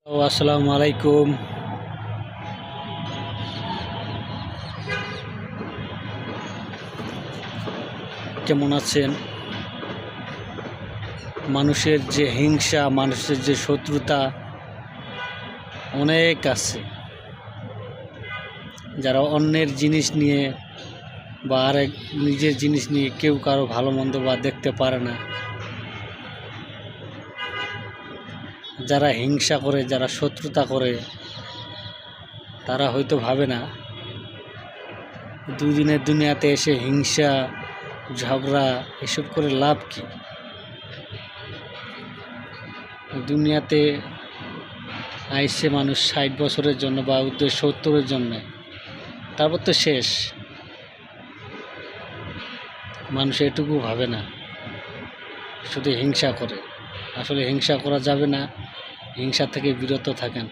আসসালামু আলাইকুম। কেমন আছেন? মানুষের যে হিংসা, মানুষের যে শত্রুতা অনেক আছে। যারা অন্যের জিনিস নিয়ে বা আরেক নিজের জিনিস নিয়ে কেউ কারো ভালো মন্দ বা দেখতে পারে না, যারা হিংসা করে, যারা শত্রুতা করে, তারা হয়তো ভাবে না দুদিনের দুনিয়াতে এসে হিংসা ঝগড়া এসব করে লাভ কি। দুনিয়াতে আইসে মানুষ ৬০ বছরের জন্য বা ৭০-এর জন্য, তারপর তো শেষ। মানুষ এটুকু ভাবে না, শুধু হিংসা করে। আসলে হিংসা করা যাবে না, হিংসা থেকে বিরত থাকেন।